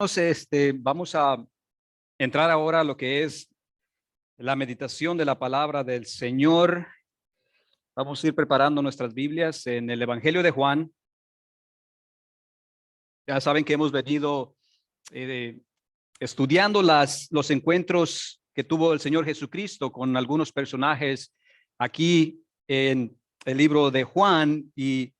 Entonces, vamos a entrar ahora a lo que es la meditación de la palabra del Señor. Vamos a ir preparando nuestras Biblias en el Evangelio de Juan. Ya saben que hemos venido estudiando los encuentros que tuvo el Señor Jesucristo con algunos personajes aquí en el libro de Juan, y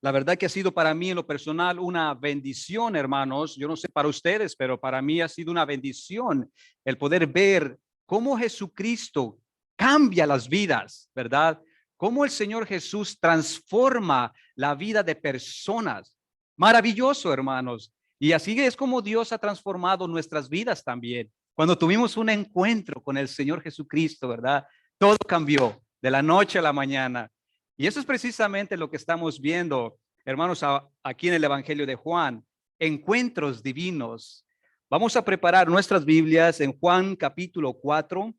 la verdad que ha sido para mí en lo personal una bendición, hermanos. Yo no sé para ustedes, pero para mí ha sido una bendición el poder ver cómo Jesucristo cambia las vidas, ¿verdad? Cómo el Señor Jesús transforma la vida de personas. Maravilloso, hermanos. Y así es como Dios ha transformado nuestras vidas también. Cuando tuvimos un encuentro con el Señor Jesucristo, ¿verdad? Todo cambió de la noche a la mañana. Y eso es precisamente lo que estamos viendo, hermanos, aquí en el Evangelio de Juan. Encuentros divinos. Vamos a preparar nuestras Biblias en Juan capítulo 4,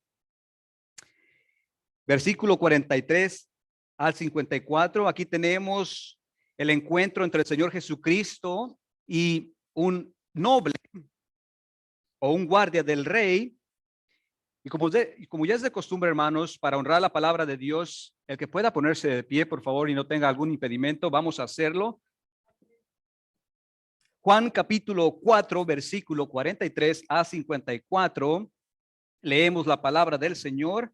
versículo 43 al 54. Aquí tenemos el encuentro entre el Señor Jesucristo y un noble o un guardia del rey. Y como ya es de costumbre, hermanos, para honrar la palabra de Dios, el que pueda ponerse de pie, por favor, y no tenga algún impedimento, vamos a hacerlo. Juan capítulo 4, versículo 43 a 54, leemos la palabra del Señor.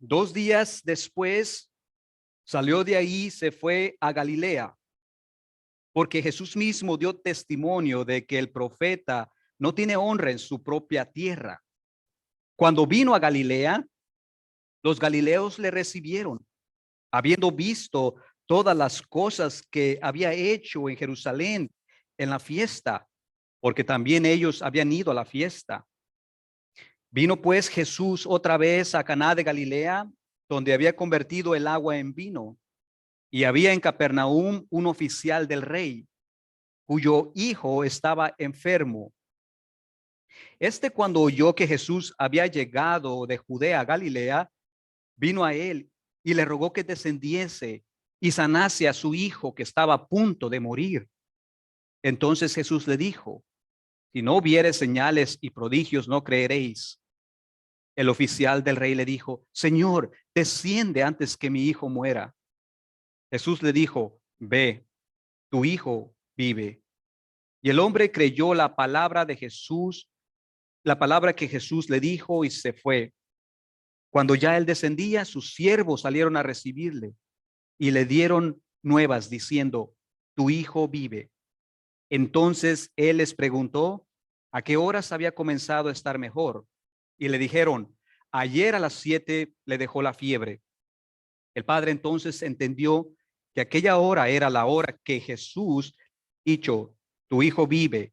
2 días después, salió de ahí, se fue a Galilea, porque Jesús mismo dio testimonio de que el profeta no tiene honra en su propia tierra. Cuando vino a Galilea, los galileos le recibieron, habiendo visto todas las cosas que había hecho en Jerusalén en la fiesta, porque también ellos habían ido a la fiesta. Vino pues Jesús otra vez a Caná de Galilea, donde había convertido el agua en vino. Y había en Capernaum un oficial del rey, cuyo hijo estaba enfermo. Cuando oyó que Jesús había llegado de Judea a Galilea, vino a él y le rogó que descendiese y sanase a su hijo, que estaba a punto de morir. Entonces Jesús le dijo: si no vieres señales y prodigios, no creeréis. El oficial del rey le dijo: Señor, desciende antes que mi hijo muera. Jesús le dijo: ve, tu hijo vive. Y el hombre creyó la palabra de Jesús, la palabra que Jesús le dijo, y se fue. Cuando ya él descendía, sus siervos salieron a recibirle y le dieron nuevas diciendo: tu hijo vive. Entonces él les preguntó a qué horas había comenzado a estar mejor, y le dijeron: ayer a las 7 le dejó la fiebre. El padre entonces entendió que aquella hora era la hora que Jesús dicho: tu hijo vive,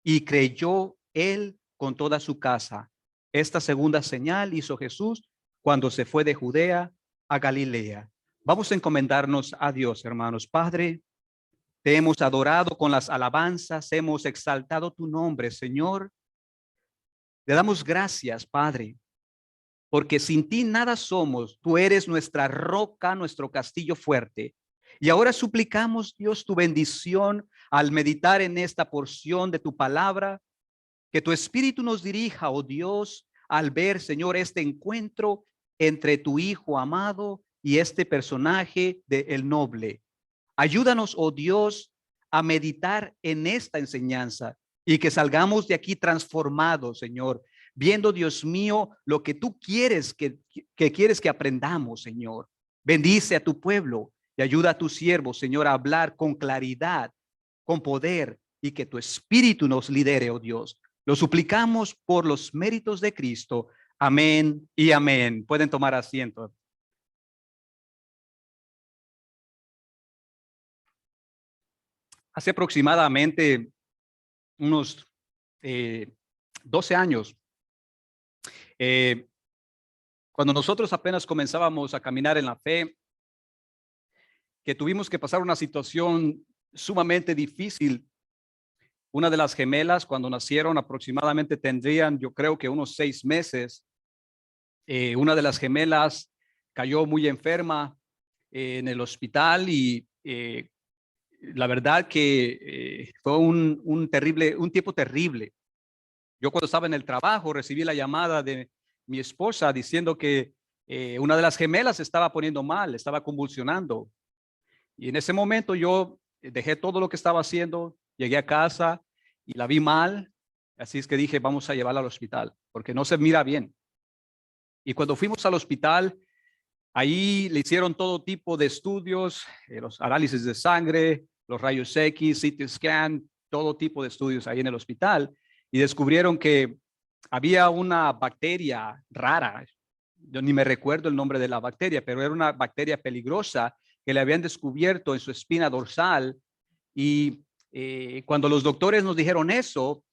y creyó él con toda su casa. Esta segunda señal hizo Jesús cuando se fue de Judea a Galilea. Vamos a encomendarnos a Dios, hermanos. Padre, te hemos adorado con las alabanzas, hemos exaltado tu nombre, Señor. Le damos gracias, Padre, porque sin ti nada somos. Tú eres nuestra roca, nuestro castillo fuerte. Y ahora suplicamos, Dios, tu bendición al meditar en esta porción de tu palabra, que tu espíritu nos dirija, oh Dios, al ver, Señor, este encuentro entre tu Hijo amado y este personaje de el noble. Ayúdanos, oh Dios, a meditar en esta enseñanza y que salgamos de aquí transformados, Señor, viendo, Dios mío, lo que tú quieres que quieres que aprendamos, Señor. Bendice a tu pueblo y ayuda a tu siervo, Señor, a hablar con claridad, con poder, y que tu espíritu nos lidere, oh Dios. Lo suplicamos por los méritos de Cristo. Amén y amén. Pueden tomar asiento. Hace aproximadamente unos 12 años, eh, cuando nosotros apenas comenzábamos a caminar en la fe, que tuvimos que pasar una situación sumamente difícil. Una de las gemelas, cuando nacieron, aproximadamente tendrían, yo creo que unos 6 meses. Una de las gemelas cayó muy enferma en el hospital, y la verdad que fue un tiempo terrible. Yo cuando estaba en el trabajo recibí la llamada de mi esposa diciendo que una de las gemelas se estaba poniendo mal, estaba convulsionando. Y en ese momento yo dejé todo lo que estaba haciendo, llegué a casa y la vi mal. Así es que dije, vamos a llevarla al hospital porque no se mira bien. Y cuando fuimos al hospital, ahí le hicieron todo tipo de estudios, los análisis de sangre, los rayos X, CT scan, todo tipo de estudios ahí en el hospital. Y descubrieron que había una bacteria rara. Yo ni me recuerdo el nombre de la bacteria, pero era una bacteria peligrosa que le habían descubierto en su espina dorsal. Y cuando los doctores nos dijeron eso,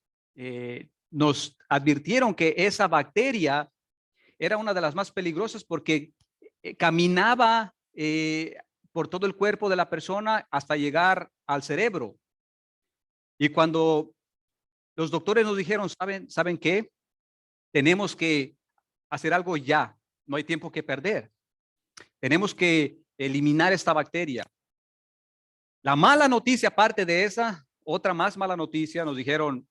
nos advirtieron que esa bacteria era una de las más peligrosas porque caminaba por todo el cuerpo de la persona hasta llegar al cerebro. Y cuando los doctores nos dijeron, ¿saben qué? Tenemos que hacer algo ya, no hay tiempo que perder. Tenemos que eliminar esta bacteria. La mala noticia, aparte de esa, otra más mala noticia, nos dijeron,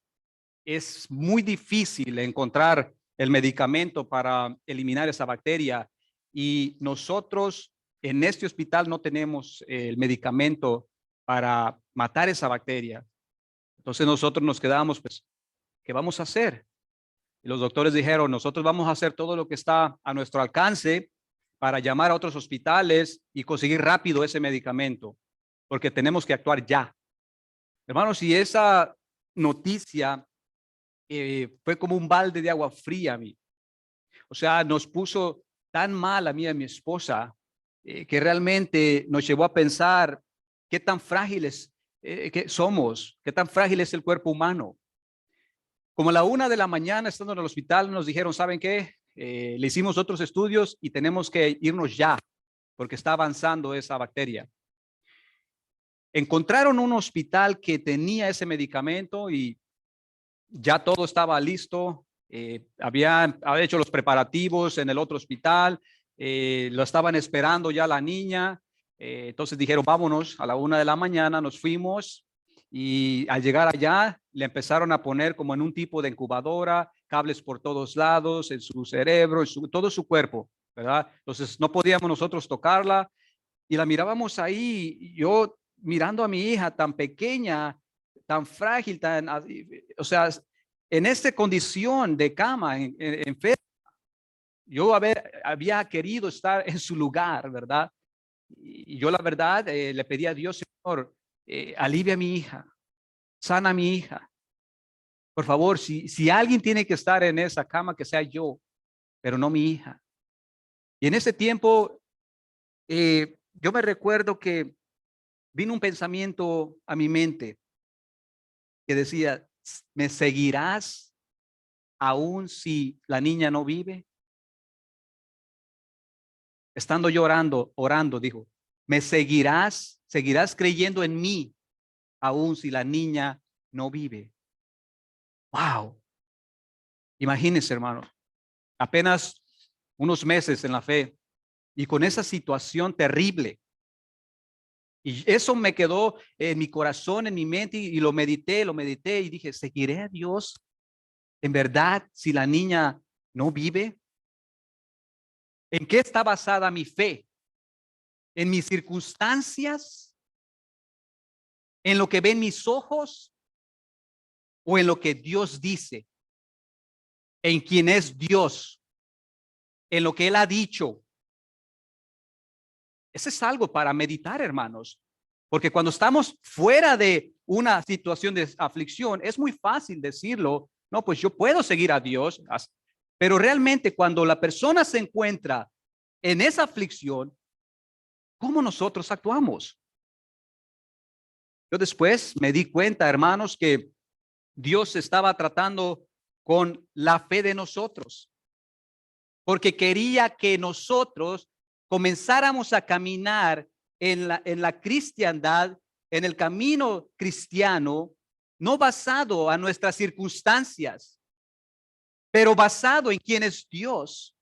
es muy difícil encontrar el medicamento para eliminar esa bacteria y nosotros en este hospital no tenemos el medicamento para matar esa bacteria. Entonces nosotros nos quedamos, pues, ¿qué vamos a hacer? Y los doctores dijeron, nosotros vamos a hacer todo lo que está a nuestro alcance para llamar a otros hospitales y conseguir rápido ese medicamento, porque tenemos que actuar ya. Hermanos, si esa noticia fue como un balde de agua fría a mí. O sea, nos puso tan mal a mí y a mi esposa que realmente nos llevó a pensar qué tan frágiles que somos, qué tan frágil es el cuerpo humano. Como a la 1 de la mañana, estando en el hospital, nos dijeron, ¿saben qué? Le hicimos otros estudios y tenemos que irnos ya, porque está avanzando esa bacteria. Encontraron un hospital que tenía ese medicamento y ya todo estaba listo. Había hecho los preparativos en el otro hospital. Lo estaban esperando ya la niña. Entonces dijeron, vámonos. A la 1 de la mañana nos fuimos y al llegar allá le empezaron a poner como en un tipo de incubadora, cables por todos lados, en su cerebro, en todo su cuerpo, ¿verdad? Entonces no podíamos nosotros tocarla y la mirábamos ahí, yo mirando a mi hija tan pequeña, tan frágil, o sea, en esta condición de cama, enferma, yo había querido estar en su lugar, ¿verdad? Y yo la verdad le pedí a Dios, Señor, alivia a mi hija, sana a mi hija. Por favor, si alguien tiene que estar en esa cama, que sea yo, pero no mi hija. Y en ese tiempo, yo me recuerdo que vino un pensamiento a mi mente que decía, ¿me seguirás aún si la niña no vive? Estando llorando, orando, dijo, ¿me seguirás creyendo en mí aún si la niña no vive? Wow. Imagínense, hermano, apenas unos meses en la fe y con esa situación terrible. Y eso me quedó en mi corazón, en mi mente y lo medité y dije, ¿seguiré a Dios en verdad si la niña no vive? ¿En qué está basada mi fe? ¿En mis circunstancias? ¿En lo que ven mis ojos? ¿O en lo que Dios dice? ¿En quién es Dios? ¿En lo que Él ha dicho? Ese es algo para meditar, hermanos. Porque cuando estamos fuera de una situación de aflicción, es muy fácil decirlo, no, pues yo puedo seguir a Dios. Pero realmente cuando la persona se encuentra en esa aflicción, ¿cómo nosotros actuamos? Yo después me di cuenta, hermanos, que Dios estaba tratando con la fe de nosotros, porque quería que nosotros comenzáramos a caminar en la cristiandad, en el camino cristiano, no basado a nuestras circunstancias, pero basado en quién es Dios.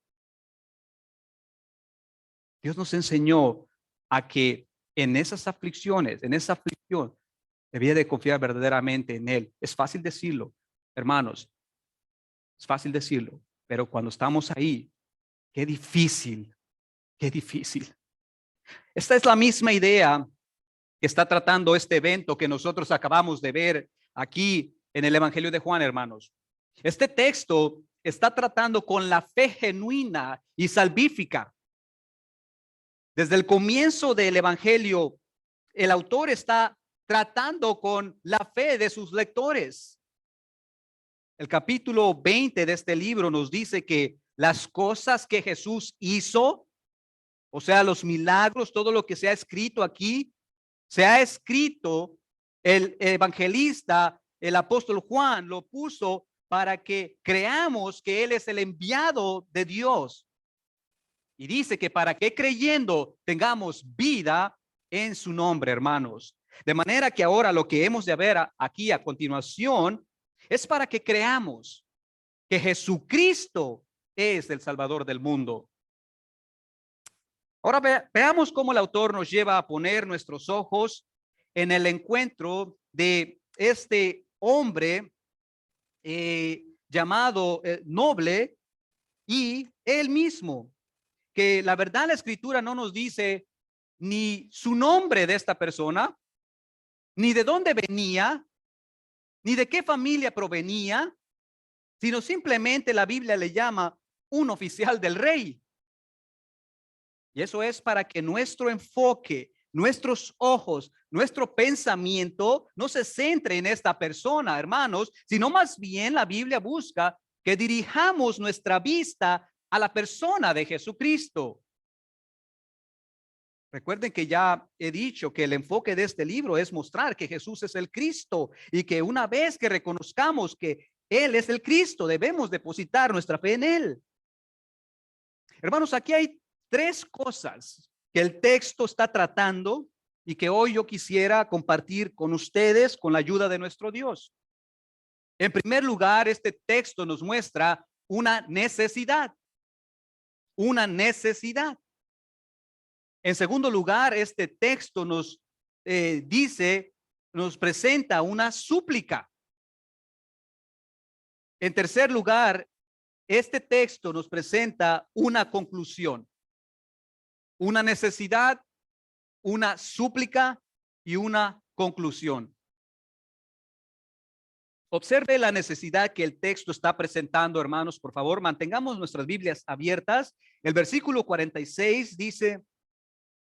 Dios nos enseñó a que en esas aflicciones, en esa aflicción, debía de confiar verdaderamente en Él. Es fácil decirlo, hermanos, es fácil decirlo, pero cuando estamos ahí, qué difícil, qué difícil. Esta es la misma idea que está tratando este evento que nosotros acabamos de ver aquí en el Evangelio de Juan, hermanos. Este texto está tratando con la fe genuina y salvífica. Desde el comienzo del Evangelio, el autor está tratando con la fe de sus lectores. El capítulo 20 de este libro nos dice que las cosas que Jesús hizo, o sea, los milagros, todo lo que se ha escrito aquí, se ha escrito, el evangelista, el apóstol Juan lo puso para que creamos que Él es el enviado de Dios. Y dice que para que creyendo tengamos vida en su nombre, hermanos. De manera que ahora lo que hemos de ver aquí a continuación es para que creamos que Jesucristo es el Salvador del mundo. Ahora veamos cómo el autor nos lleva a poner nuestros ojos en el encuentro de este hombre llamado noble y él mismo, que la verdad la escritura no nos dice ni su nombre de esta persona, ni de dónde venía, ni de qué familia provenía, sino simplemente la Biblia le llama un oficial del rey. Y eso es para que nuestro enfoque, nuestros ojos, nuestro pensamiento no se centre en esta persona, hermanos, sino más bien la Biblia busca que dirijamos nuestra vista a la persona de Jesucristo. Recuerden que ya he dicho que el enfoque de este libro es mostrar que Jesús es el Cristo y que una vez que reconozcamos que Él es el Cristo, debemos depositar nuestra fe en Él. Hermanos, aquí hay tres cosas que el texto está tratando y que hoy yo quisiera compartir con ustedes con la ayuda de nuestro Dios. En primer lugar, este texto nos muestra una necesidad. Una necesidad. En segundo lugar, este texto nos nos presenta una súplica. En tercer lugar, este texto nos presenta una conclusión. Una necesidad, una súplica y una conclusión. Observe la necesidad que el texto está presentando, hermanos. Por favor, mantengamos nuestras Biblias abiertas. El versículo 46 dice: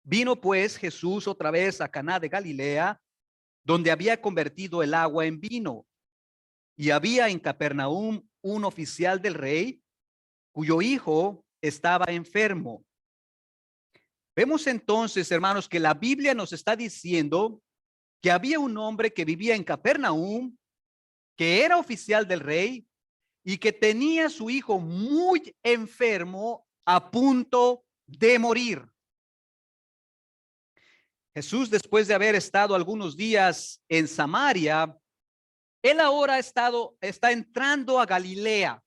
vino pues Jesús otra vez a Caná de Galilea, donde había convertido el agua en vino. Y había en Capernaum un oficial del rey, cuyo hijo estaba enfermo. Vemos entonces, hermanos, que la Biblia nos está diciendo que había un hombre que vivía en Capernaum, que era oficial del rey y que tenía a su hijo muy enfermo, a punto de morir. Jesús, después de haber estado algunos días en Samaria, él ahora está entrando a Galilea.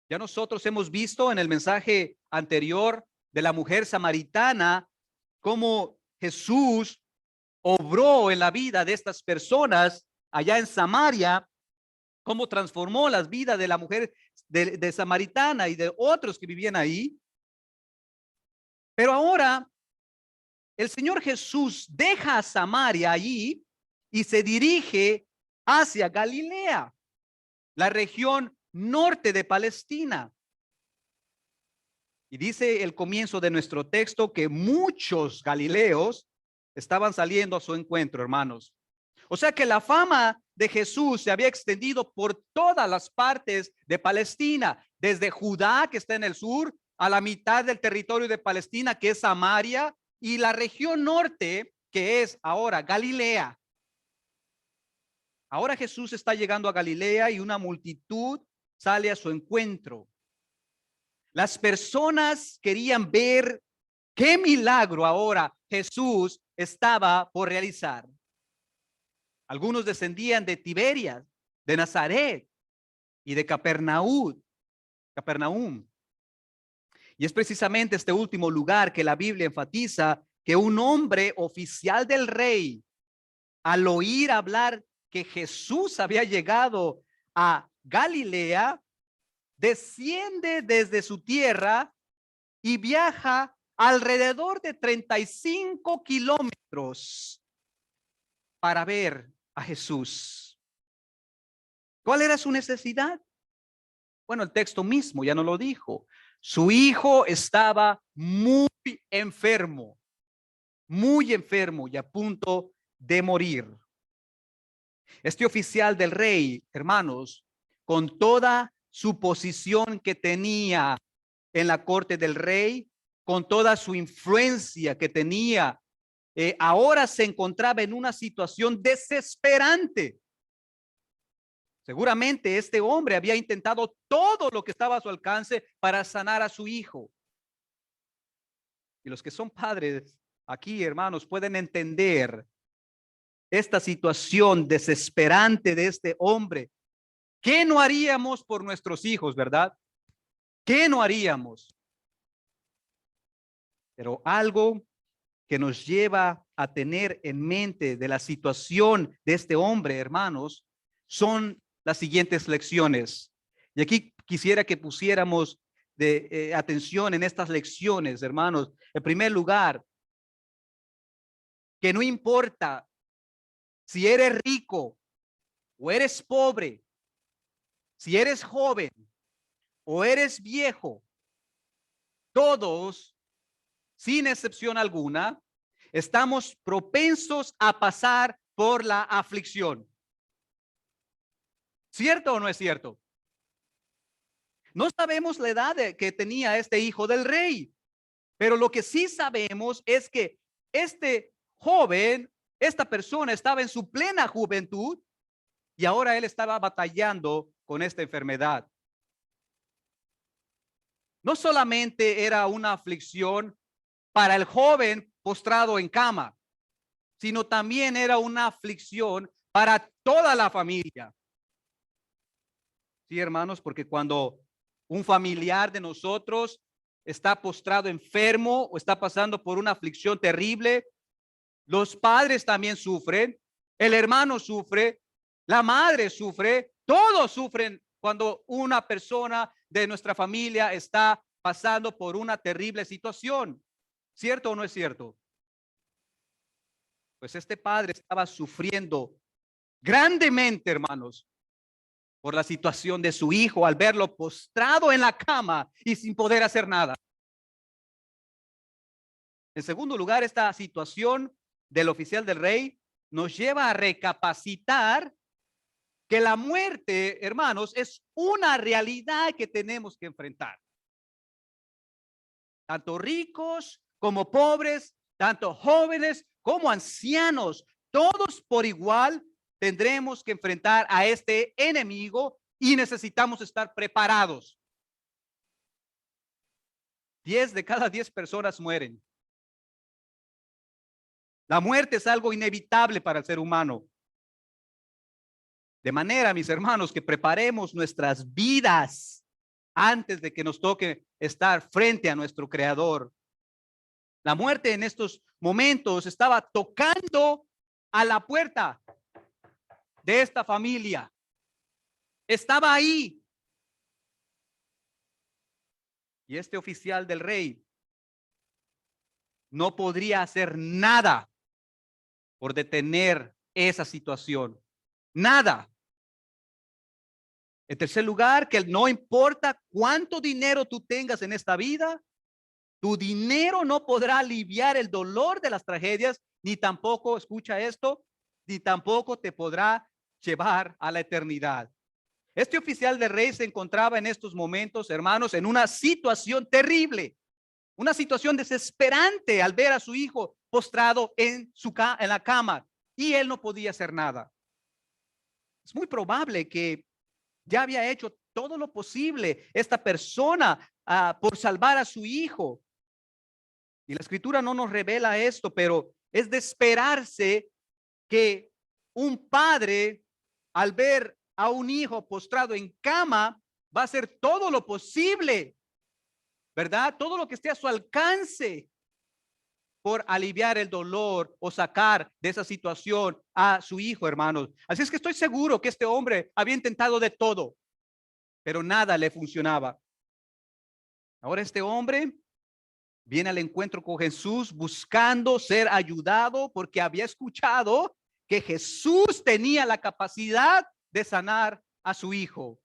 Ya nosotros hemos visto en el mensaje anterior de la mujer samaritana cómo Jesús obró en la vida de estas personas allá en Samaria, cómo transformó las vidas de la mujer de samaritana y de otros que vivían ahí. Pero ahora el Señor Jesús deja a Samaria allí y se dirige hacia Galilea, la región norte de Palestina. Y dice el comienzo de nuestro texto que muchos galileos estaban saliendo a su encuentro, hermanos. O sea que la fama de Jesús se había extendido por todas las partes de Palestina, desde Judá, que está en el sur, a la mitad del territorio de Palestina, que es Samaria, y la región norte, que es ahora Galilea. Ahora Jesús está llegando a Galilea y una multitud sale a su encuentro. Las personas querían ver qué milagro ahora Jesús estaba por realizar. Algunos descendían de Tiberias, de Nazaret y de Capernaum. Y es precisamente este último lugar que la Biblia enfatiza que un hombre oficial del rey, al oír hablar que Jesús había llegado a Galilea, desciende desde su tierra y viaja alrededor de 35 kilómetros para ver a Jesús. ¿Cuál era su necesidad? Bueno, el texto mismo ya no lo dijo. Su hijo estaba muy enfermo y a punto de morir. Este oficial del rey, hermanos, con toda su posición que tenía en la corte del rey, con toda su influencia que tenía, ahora se encontraba en una situación desesperante. Seguramente este hombre había intentado todo lo que estaba a su alcance para sanar a su hijo. Y los que son padres aquí, hermanos, pueden entender esta situación desesperante de este hombre. ¿Qué no haríamos por nuestros hijos, verdad? ¿Qué no haríamos? Pero algo que nos lleva a tener en mente de la situación de este hombre, hermanos, son las siguientes lecciones. Y aquí quisiera que pusiéramos de atención en estas lecciones, hermanos. En primer lugar, que no importa si eres rico o eres pobre, si eres joven o eres viejo, todos, sin excepción alguna, estamos propensos a pasar por la aflicción. ¿Cierto o no es cierto? No sabemos la edad que tenía este hijo del rey, pero lo que sí sabemos es que este joven, esta persona estaba en su plena juventud y ahora él estaba batallando con esta enfermedad. No solamente era una aflicción para el joven postrado en cama, sino también era una aflicción para toda la familia. Sí, hermanos, porque cuando un familiar de nosotros está postrado enfermo o está pasando por una aflicción terrible, los padres también sufren, el hermano sufre, la madre sufre, todos sufren cuando una persona de nuestra familia está pasando por una terrible situación. ¿Cierto o no es cierto? Pues este padre estaba sufriendo grandemente, hermanos, por la situación de su hijo al verlo postrado en la cama y sin poder hacer nada. En segundo lugar, esta situación del oficial del rey nos lleva a recapacitar que la muerte, hermanos, es una realidad que tenemos que enfrentar. Tanto ricos como pobres, tanto jóvenes como ancianos, todos por igual tendremos que enfrentar a este enemigo y necesitamos estar preparados. 10 de cada 10 personas mueren. La muerte es algo inevitable para el ser humano. De manera, mis hermanos, que preparemos nuestras vidas antes de que nos toque estar frente a nuestro Creador. La muerte en estos momentos estaba tocando a la puerta de esta familia. Estaba ahí. Y este oficial del rey no podría hacer nada por detener esa situación. Nada. En tercer lugar, que no importa cuánto dinero tú tengas en esta vida, tu dinero no podrá aliviar el dolor de las tragedias, ni tampoco, escucha esto, ni tampoco te podrá llevar a la eternidad. Este oficial del rey se encontraba en estos momentos, hermanos, en una situación terrible, una situación desesperante al ver a su hijo postrado en la cama y él no podía hacer nada. Es muy probable que ya había hecho todo lo posible esta persona por salvar a su hijo. Y la escritura no nos revela esto, pero es de esperarse que un padre al ver a un hijo postrado en cama va a hacer todo lo posible, ¿verdad? Todo lo que esté a su alcance por aliviar el dolor o sacar de esa situación a su hijo, hermanos. Así es que estoy seguro que este hombre había intentado de todo, pero nada le funcionaba. Ahora este hombre viene al encuentro con Jesús buscando ser ayudado porque había escuchado que Jesús tenía la capacidad de sanar a su hijo.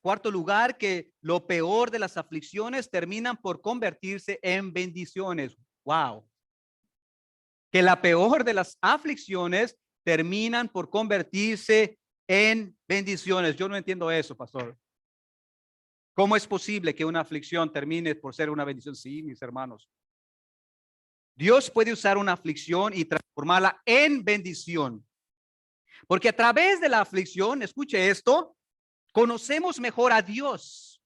Cuarto lugar, que lo peor de las aflicciones terminan por convertirse en bendiciones. Wow. Que la peor de las aflicciones terminan por convertirse en bendiciones. Yo no entiendo eso, pastor. ¿Cómo es posible que una aflicción termine por ser una bendición? Sí, mis hermanos. Dios puede usar una aflicción y transformarla en bendición. Porque a través de la aflicción, escuche esto, conocemos mejor a Dios.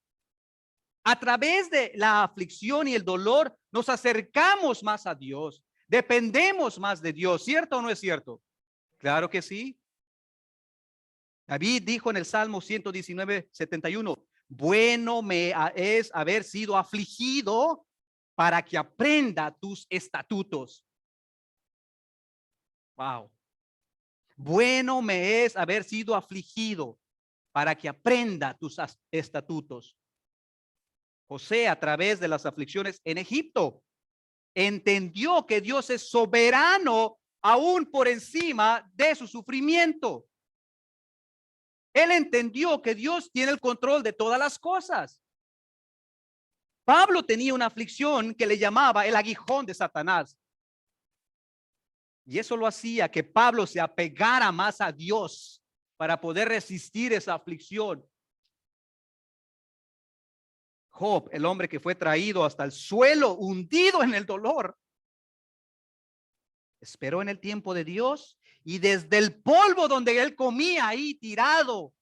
A través de la aflicción y el dolor, nos acercamos más a Dios. Dependemos más de Dios. ¿Cierto o no es cierto? Claro que sí. David dijo en el Salmo 119:71, bueno me es haber sido afligido para que aprenda tus estatutos. Wow. Bueno me es haber sido afligido para que aprenda tus estatutos. José, a través de las aflicciones en Egipto, entendió que Dios es soberano aún por encima de su sufrimiento. Él entendió que Dios tiene el control de todas las cosas. Pablo tenía una aflicción que le llamaba el aguijón de Satanás. Y eso lo hacía que Pablo se apegara más a Dios para poder resistir esa aflicción. Job, el hombre que fue traído hasta el suelo, hundido en el dolor, esperó en el tiempo de Dios y desde el polvo donde él comía ahí tirado,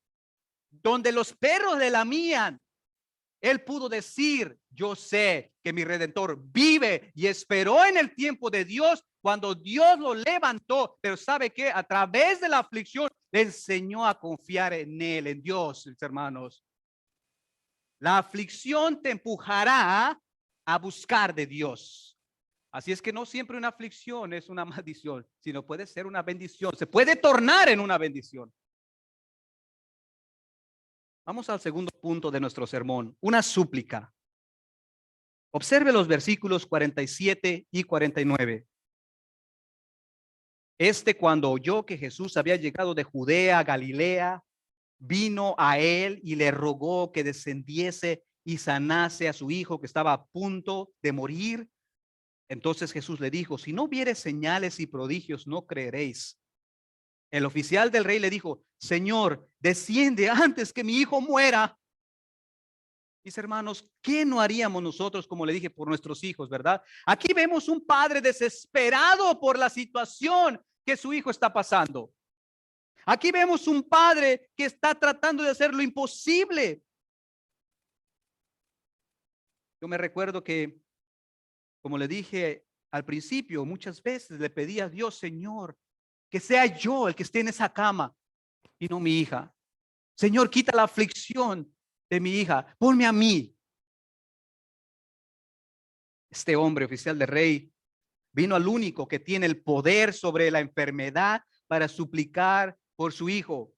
donde los perros le lamían, él pudo decir, yo sé que mi Redentor vive, y esperó en el tiempo de Dios cuando Dios lo levantó. Pero ¿sabe qué? A través de la aflicción le enseñó a confiar en él, en Dios, mis hermanos. La aflicción te empujará a buscar de Dios. Así es que no siempre una aflicción es una maldición, sino puede ser una bendición. Se puede tornar en una bendición. Vamos al segundo punto de nuestro sermón, una súplica. Observe los versículos 47 y 49. Cuando oyó que Jesús había llegado de Judea a Galilea, vino a él y le rogó que descendiese y sanase a su hijo que estaba a punto de morir. Entonces Jesús le dijo, si no vieres señales y prodigios, no creeréis. El oficial del rey le dijo, Señor, desciende antes que mi hijo muera. Mis hermanos, ¿qué no haríamos nosotros, como le dije, por nuestros hijos, verdad? Aquí vemos un padre desesperado por la situación que su hijo está pasando. Aquí vemos un padre que está tratando de hacer lo imposible. Yo me recuerdo que, como le dije al principio, muchas veces le pedí a Dios, Señor, que sea yo el que esté en esa cama y no mi hija. Señor, quita la aflicción de mi hija, ponme a mí. Este hombre, oficial de rey, vino al único que tiene el poder sobre la enfermedad para suplicar por su hijo.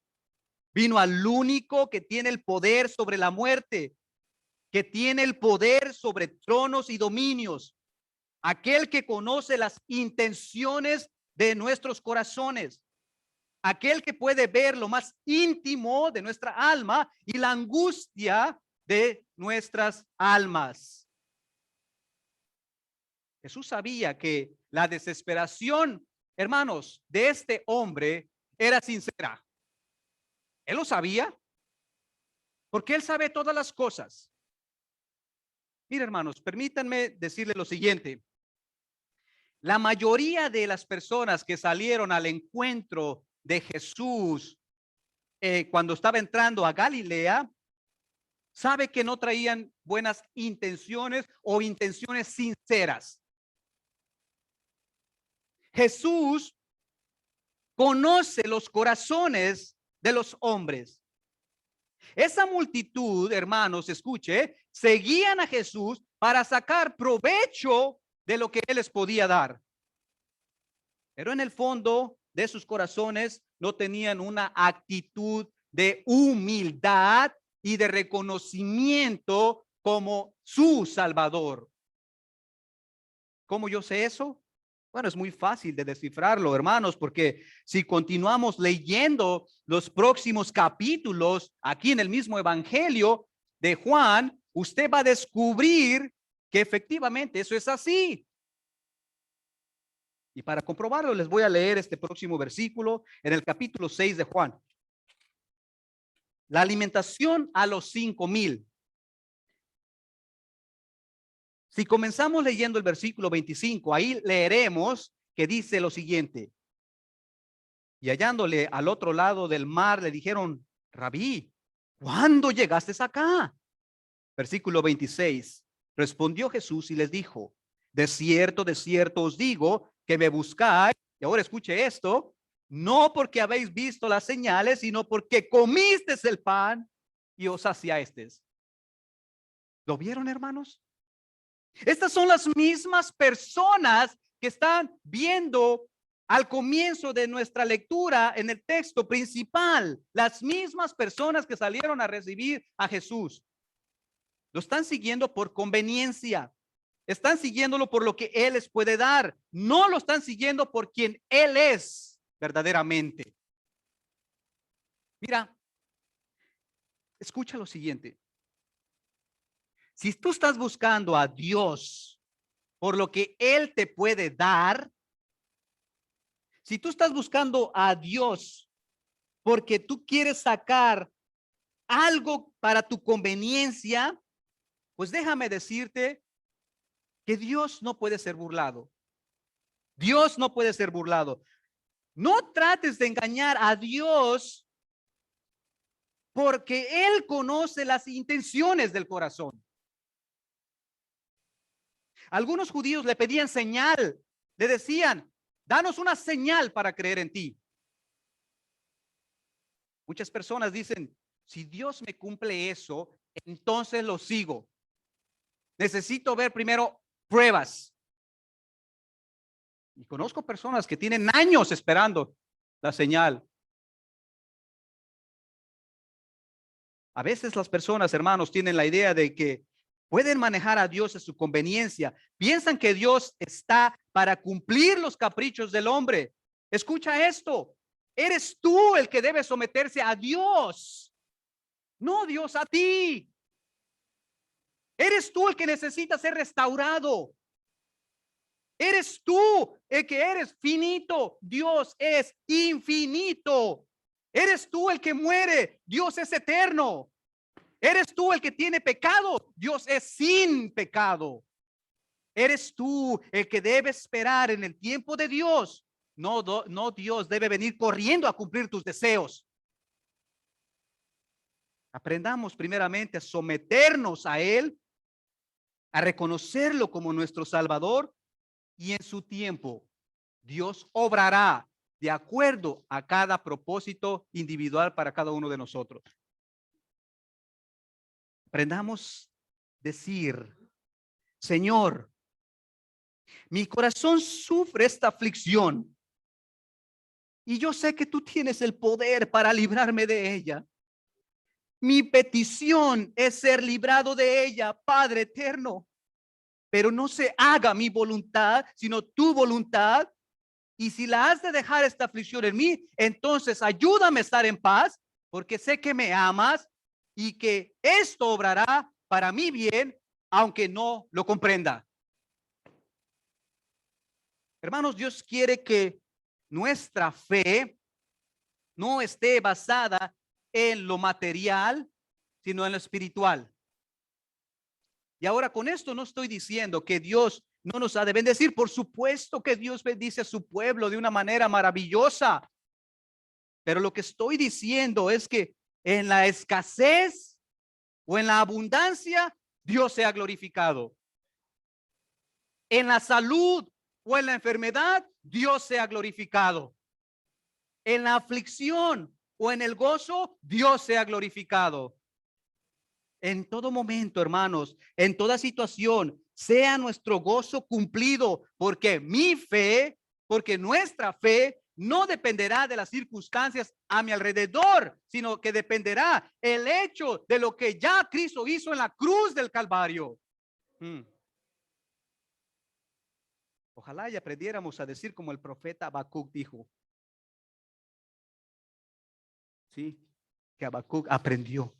Vino al único que tiene el poder sobre la muerte, que tiene el poder sobre tronos y dominios, aquel que conoce las intenciones de nuestros corazones, aquel que puede ver lo más íntimo de nuestra alma y la angustia de nuestras almas. Jesús sabía que la desesperación, hermanos, de este hombre era sincera. Él lo sabía, porque él sabe todas las cosas. Mire, hermanos, permítanme decirle lo siguiente. La mayoría de las personas que salieron al encuentro de Jesús cuando estaba entrando a Galilea, sabe que no traían buenas intenciones o intenciones sinceras. Jesús conoce los corazones de los hombres. Esa multitud, hermanos, escuche, seguían a Jesús para sacar provecho de lo que Él les podía dar. Pero en el fondo de sus corazones no tenían una actitud de humildad y de reconocimiento como su Salvador. ¿Cómo yo sé eso? Bueno, es muy fácil de descifrarlo, hermanos, porque si continuamos leyendo los próximos capítulos aquí en el mismo Evangelio de Juan, usted va a descubrir que efectivamente eso es así. Y para comprobarlo, les voy a leer este próximo versículo en el capítulo 6 de Juan. La alimentación a los 5,000. Si comenzamos leyendo el versículo 25, ahí leeremos que dice lo siguiente. Y hallándole al otro lado del mar, le dijeron, Rabí, ¿cuándo llegaste acá? Versículo 26. Respondió Jesús y les dijo, de cierto os digo que me buscáis. Y ahora escuche esto, no porque habéis visto las señales, sino porque comisteis el pan y os saciasteis. ¿Lo vieron, hermanos? Estas son las mismas personas que están viendo al comienzo de nuestra lectura en el texto principal. Las mismas personas que salieron a recibir a Jesús. Lo están siguiendo por conveniencia. Están siguiéndolo por lo que Él les puede dar. No lo están siguiendo por quien Él es verdaderamente. Mira, escucha lo siguiente. Si tú estás buscando a Dios por lo que Él te puede dar, si tú estás buscando a Dios porque tú quieres sacar algo para tu conveniencia, pues déjame decirte que Dios no puede ser burlado. Dios no puede ser burlado. No trates de engañar a Dios porque Él conoce las intenciones del corazón. Algunos judíos le pedían señal, le decían, danos una señal para creer en ti. Muchas personas dicen, si Dios me cumple eso, entonces lo sigo. Necesito ver primero pruebas. Y conozco personas que tienen años esperando la señal. A veces las personas, hermanos, tienen la idea de que pueden manejar a Dios a su conveniencia. Piensan que Dios está para cumplir los caprichos del hombre. Escucha esto. Eres tú el que debe someterse a Dios, no Dios a ti. Eres tú el que necesita ser restaurado. Eres tú el que eres finito. Dios es infinito. Eres tú el que muere. Dios es eterno. Eres tú el que tiene pecado. Dios es sin pecado. Eres tú el que debe esperar en el tiempo de Dios. No Dios debe venir corriendo a cumplir tus deseos. Aprendamos primeramente a someternos a Él, a reconocerlo como nuestro Salvador, y en su tiempo Dios obrará de acuerdo a cada propósito individual para cada uno de nosotros. Aprendamos a decir, Señor, mi corazón sufre esta aflicción y yo sé que tú tienes el poder para librarme de ella. Mi petición es ser librado de ella, Padre eterno, pero no se haga mi voluntad, sino tu voluntad. Y si la has de dejar esta aflicción en mí, entonces ayúdame a estar en paz, porque sé que me amas y que esto obrará para mi bien, aunque no lo comprenda. Hermanos, Dios quiere que nuestra fe no esté basada en lo material, sino en lo espiritual. Y ahora con esto no estoy diciendo que Dios no nos ha de bendecir. Por supuesto que Dios bendice a su pueblo de una manera maravillosa. Pero lo que estoy diciendo es que en la escasez o en la abundancia, Dios sea glorificado. En la salud o en la enfermedad, Dios sea glorificado. En la aflicción o en el gozo, Dios sea glorificado. En todo momento, hermanos, en toda situación, sea nuestro gozo cumplido, porque porque nuestra fe no dependerá de las circunstancias a mi alrededor, sino que dependerá el hecho de lo que ya Cristo hizo en la cruz del Calvario. Ojalá y aprendiéramos a decir como el profeta Habacuc dijo. Sí, que Habacuc aprendió.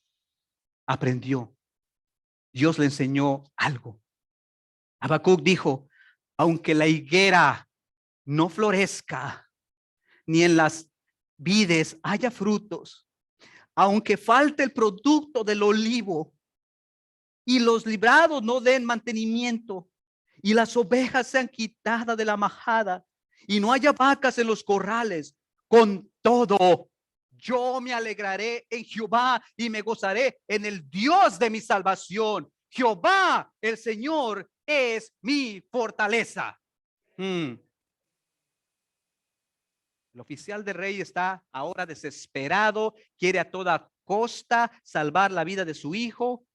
Dios le enseñó algo. Habacuc dijo, aunque la higuera no florezca, ni en las vides haya frutos, aunque falte el producto del olivo y los librados no den mantenimiento y las ovejas sean quitadas de la majada y no haya vacas en los corrales, con todo yo me alegraré en Jehová y me gozaré en el Dios de mi salvación. Jehová, el Señor, es mi fortaleza. El oficial del rey está ahora desesperado, quiere a toda costa salvar la vida de su hijo.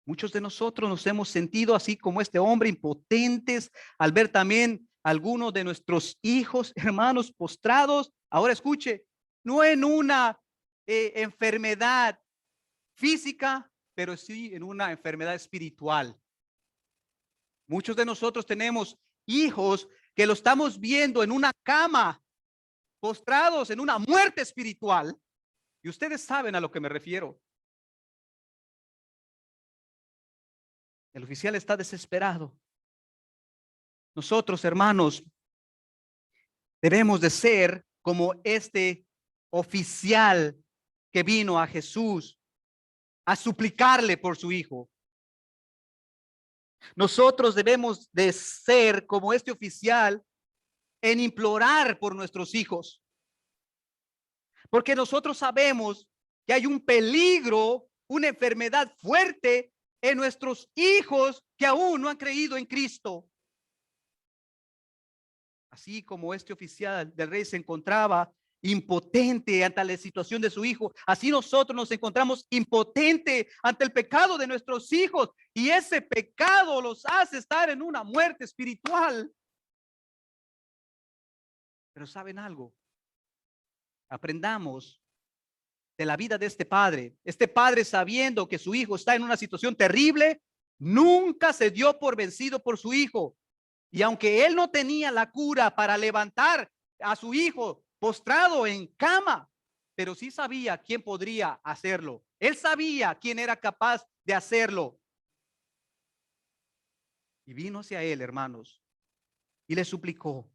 Muchos de nosotros nos hemos sentido así como este hombre, impotentes al ver también algunos de nuestros hijos, hermanos, postrados. Ahora escuche, no en una enfermedad física, pero sí en una enfermedad espiritual. Muchos de nosotros tenemos hijos que lo estamos viendo en una cama, postrados en una muerte espiritual. Y ustedes saben a lo que me refiero. El oficial está desesperado. Nosotros, hermanos, debemos de ser como este oficial que vino a Jesús a suplicarle por su hijo. Nosotros debemos de ser como este oficial en implorar por nuestros hijos. Porque nosotros sabemos que hay un peligro, una enfermedad fuerte en nuestros hijos que aún no han creído en Cristo. Así como este oficial del rey se encontraba impotente ante la situación de su hijo, así nosotros nos encontramos impotente ante el pecado de nuestros hijos, y ese pecado los hace estar en una muerte espiritual. Pero ¿saben algo? Aprendamos de la vida de este padre. Este padre, sabiendo que su hijo está en una situación terrible, nunca se dio por vencido por su hijo. Y aunque él no tenía la cura para levantar a su hijo postrado en cama, pero sí sabía quién podría hacerlo. Él sabía quién era capaz de hacerlo. Y vino hacia él, hermanos, y le suplicó.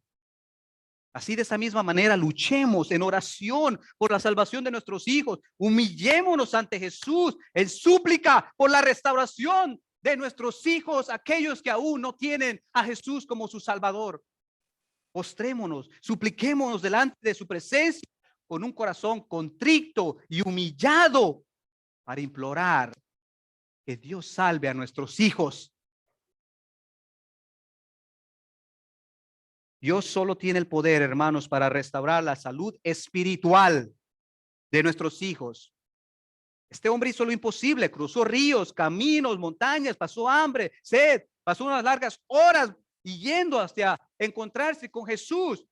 Así, de esa misma manera, luchemos en oración por la salvación de nuestros hijos. Humillémonos ante Jesús en súplica por la restauración de nuestros hijos, aquellos que aún no tienen a Jesús como su Salvador. Postrémonos, supliquémonos delante de su presencia con un corazón contrito y humillado para implorar que Dios salve a nuestros hijos. Dios solo tiene el poder, hermanos, para restaurar la salud espiritual de nuestros hijos. Este hombre hizo lo imposible, cruzó ríos, caminos, montañas, pasó hambre, sed, pasó unas largas horas y yendo hasta encontrarse con Jesús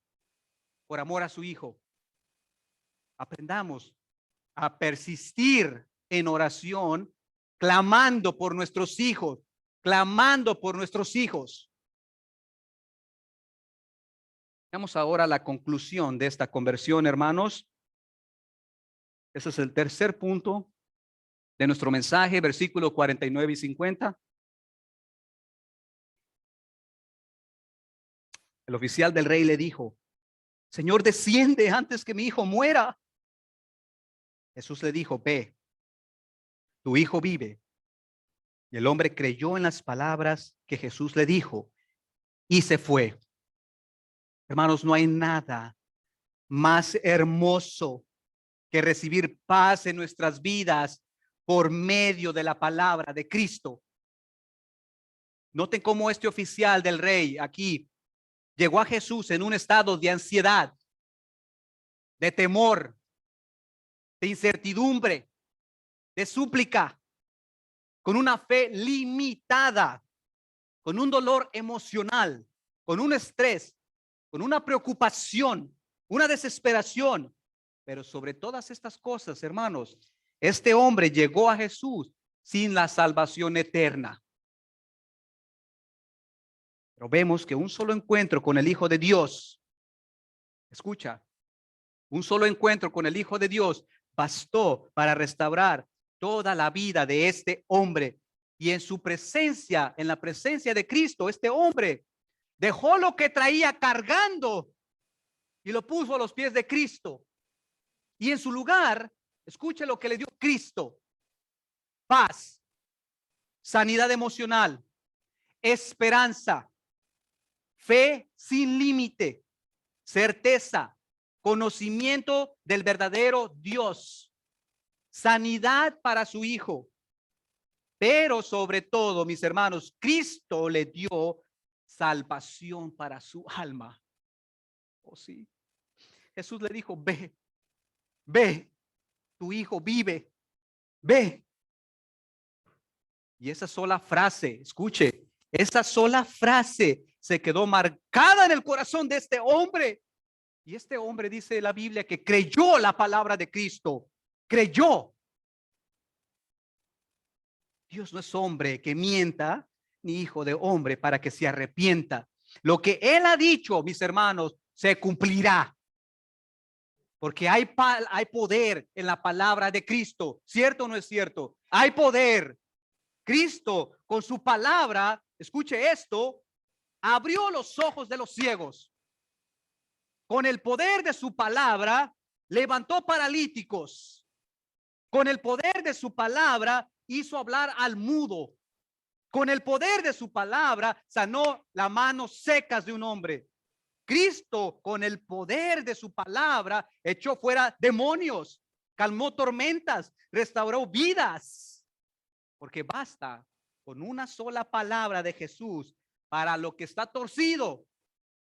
por amor a su hijo. Aprendamos a persistir en oración, clamando por nuestros hijos, clamando por nuestros hijos. Vamos ahora a la conclusión de esta conversión, hermanos. Ese es el tercer punto de nuestro mensaje, versículos 49 y 50. El oficial del rey le dijo: Señor, desciende antes que mi hijo muera. Jesús le dijo: ve, tu hijo vive. Y el hombre creyó en las palabras que Jesús le dijo y se fue. Hermanos, no hay nada más hermoso que recibir paz en nuestras vidas por medio de la palabra de Cristo. Noten cómo este oficial del rey aquí llegó a Jesús en un estado de ansiedad, de temor, de incertidumbre, de súplica. con una fe limitada, con un dolor emocional, con un estrés, con una preocupación, una desesperación. Pero sobre todas estas cosas, hermanos, este hombre llegó a Jesús sin la salvación eterna. Pero vemos que un solo encuentro con el Hijo de Dios, escucha, un solo encuentro con el Hijo de Dios bastó para restaurar toda la vida de este hombre. Y en su presencia, en la presencia de Cristo, este hombre dejó lo que traía cargando y lo puso a los pies de Cristo. Y en su lugar, escuche lo que le dio Cristo: paz, sanidad emocional, esperanza, fe sin límite, certeza, conocimiento del verdadero Dios, sanidad para su hijo. Pero sobre todo, mis hermanos, Cristo le dio salvación para su alma. Oh, sí. Jesús le dijo: ve, ve, tu hijo vive, ve. Y esa sola frase, escuche, esa sola frase se quedó marcada en el corazón de este hombre. Y este hombre, dice la Biblia, que creyó la palabra de Cristo, creyó. Dios no es hombre que mienta, ni hijo de hombre para que se arrepienta. Lo que él ha dicho, mis hermanos, se cumplirá. Porque hay poder en la palabra de Cristo. ¿Cierto o no es cierto? Hay poder. Cristo, con su palabra, escuche esto, abrió los ojos de los ciegos. Con el poder de su palabra, levantó paralíticos. Con el poder de su palabra, hizo hablar al mudo. Con el poder de su palabra, sanó las manos secas de un hombre. Cristo, con el poder de su palabra, echó fuera demonios, calmó tormentas, restauró vidas. Porque basta con una sola palabra de Jesús para lo que está torcido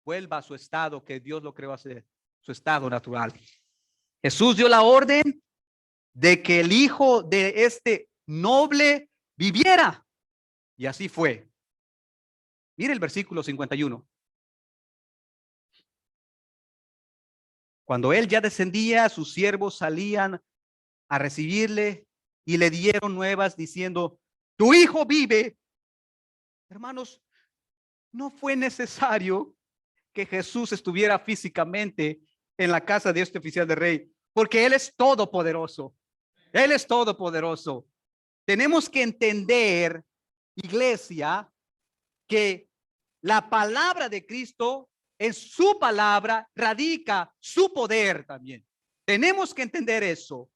vuelva a su estado que Dios lo creó hacer, su estado natural. Jesús dio la orden de que el hijo de este noble viviera. Y así fue. Mire el versículo 51. Cuando él ya descendía, sus siervos salían a recibirle y le dieron nuevas diciendo: tu hijo vive. Hermanos, no fue necesario que Jesús estuviera físicamente en la casa de este oficial de rey, porque él es todopoderoso. Él es todopoderoso. Tenemos que entender, iglesia, que la palabra de Cristo, en su palabra radica su poder también. Tenemos que entender eso.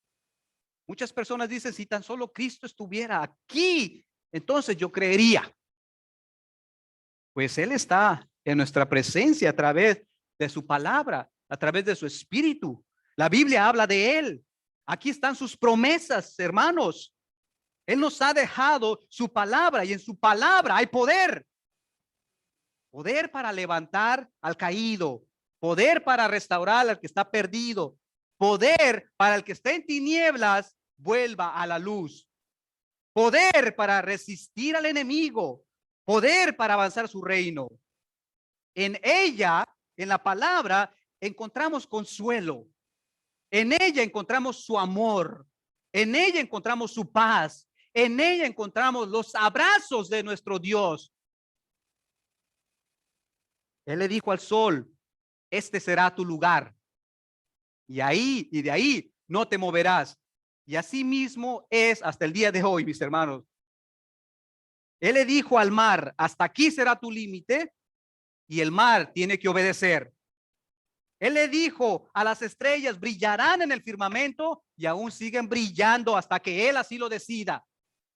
Muchas personas dicen: si tan solo Cristo estuviera aquí, entonces yo creería. Pues Él está en nuestra presencia a través de su palabra, a través de su espíritu. La Biblia habla de Él. Aquí están sus promesas, hermanos. Él nos ha dejado su palabra y en su palabra hay poder. Poder para levantar al caído, poder para restaurar al que está perdido, poder para el que está en tinieblas vuelva a la luz, poder para resistir al enemigo, poder para avanzar su reino. En ella, en la palabra, encontramos consuelo. En ella encontramos su amor. En ella encontramos su paz. En ella encontramos los abrazos de nuestro Dios. Él le dijo al sol: este será tu lugar. Y ahí y de ahí no te moverás. Y así mismo es hasta el día de hoy, mis hermanos. Él le dijo al mar: hasta aquí será tu límite, y el mar tiene que obedecer. Él le dijo a las estrellas: brillarán en el firmamento, y aún siguen brillando hasta que Él así lo decida.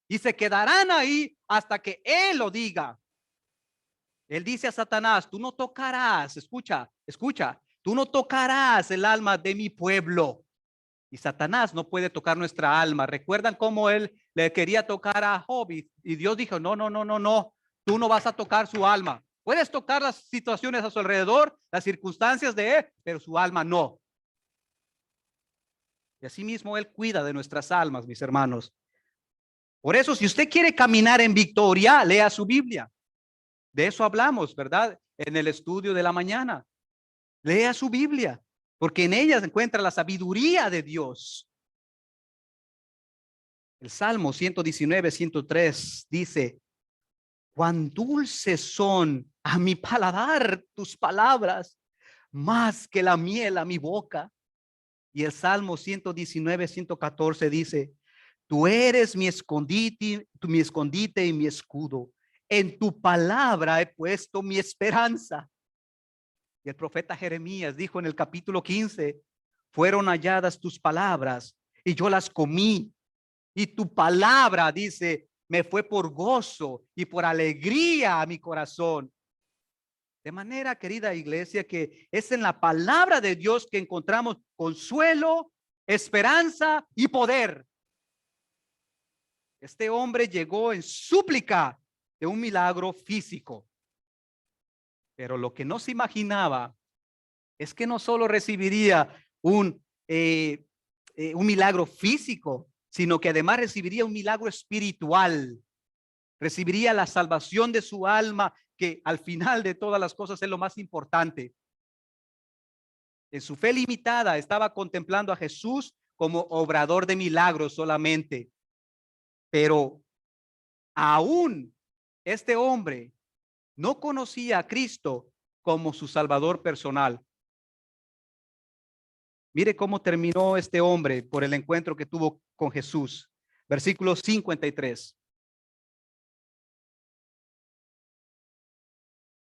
Y se quedarán ahí hasta que Él lo diga. Él dice a Satanás: tú no tocarás, escucha, tú no tocarás el alma de mi pueblo. Y Satanás no puede tocar nuestra alma. ¿Recuerdan cómo él le quería tocar a Job? Y Dios dijo: no, tú no vas a tocar su alma. Puedes tocar las situaciones a su alrededor, las circunstancias de él, pero su alma no. Y así mismo Él cuida de nuestras almas, mis hermanos. Por eso, si usted quiere caminar en victoria, lea su Biblia. De eso hablamos, ¿verdad? En el estudio de la mañana. Lea su Biblia, porque en ella se encuentra la sabiduría de Dios. El Salmo 119, 103 dice: cuán dulces son a mi paladar tus palabras, más que la miel a mi boca. Y el Salmo 119, 114 dice: tú eres mi escondite y mi escudo. En tu palabra he puesto mi esperanza. Y el profeta Jeremías dijo en el capítulo 15: fueron halladas tus palabras y yo las comí. Y tu palabra, dice, me fue por gozo y por alegría a mi corazón. De manera, querida iglesia, que es en la palabra de Dios que encontramos consuelo, esperanza y poder. Este hombre llegó en súplica de un milagro físico. Pero lo que no se imaginaba es que no solo recibiría un milagro físico, sino que además recibiría un milagro espiritual. Recibiría la salvación de su alma, que al final de todas las cosas es lo más importante. En su fe limitada estaba contemplando a Jesús como obrador de milagros solamente. Pero aún este hombre no conocía a Cristo como su Salvador personal. Mire cómo terminó este hombre por el encuentro que tuvo con Jesús. Versículo 53.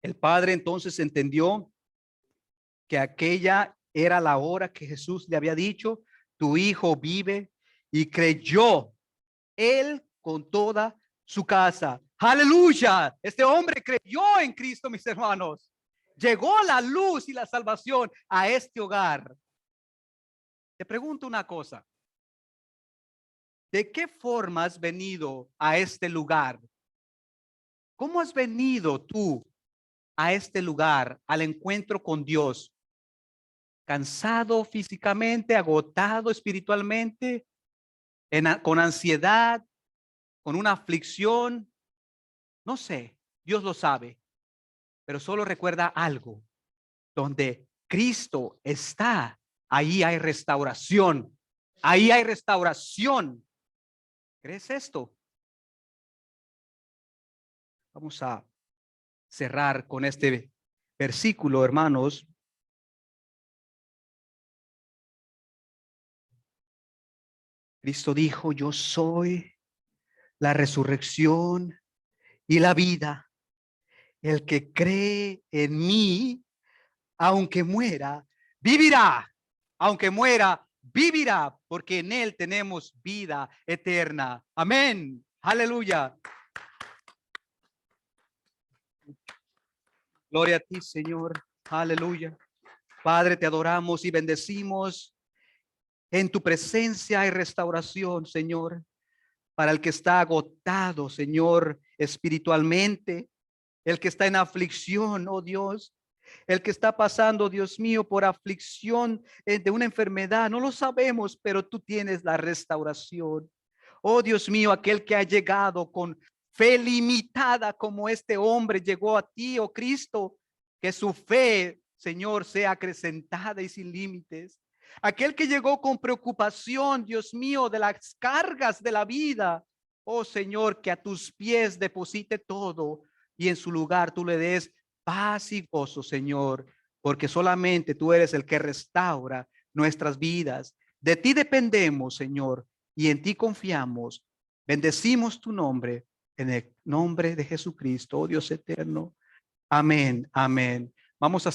El padre entonces entendió que aquella era la hora que Jesús le había dicho: tu hijo vive, y creyó él con toda su casa. Aleluya. Este hombre creyó en Cristo, mis hermanos. Llegó la luz y la salvación a este hogar. Te pregunto una cosa: ¿de qué forma has venido a este lugar? ¿Cómo has venido tú a este lugar, al encuentro con Dios? ¿Cansado físicamente, agotado espiritualmente, con ansiedad, con una aflicción? No sé, Dios lo sabe, pero solo recuerda algo: donde Cristo está, ahí hay restauración. Ahí hay restauración. ¿Crees esto? Vamos a cerrar con este versículo, hermanos. Cristo dijo: yo soy la resurrección y la vida. El que cree en mí, aunque muera, vivirá. Aunque muera, vivirá, porque en él tenemos vida eterna. Amén. Aleluya. Gloria a ti, Señor. Aleluya. Padre, te adoramos y bendecimos. En tu presencia hay restauración, Señor, para el que está agotado, Señor, espiritualmente, el que está en aflicción, oh Dios, el que está pasando, Dios mío, por aflicción de una enfermedad. No lo sabemos, pero tú tienes la restauración. Oh Dios mío, aquel que ha llegado con fe limitada como este hombre llegó a ti, oh Cristo, que su fe, Señor, sea acrecentada y sin límites. Aquel que llegó con preocupación, Dios mío, de las cargas de la vida. Oh Señor, que a tus pies deposite todo y en su lugar tú le des paz y gozo, Señor, porque solamente tú eres el que restaura nuestras vidas. De ti dependemos, Señor, y en ti confiamos. Bendecimos tu nombre, en el nombre de Jesucristo, oh Dios eterno. Amén, amén. Vamos a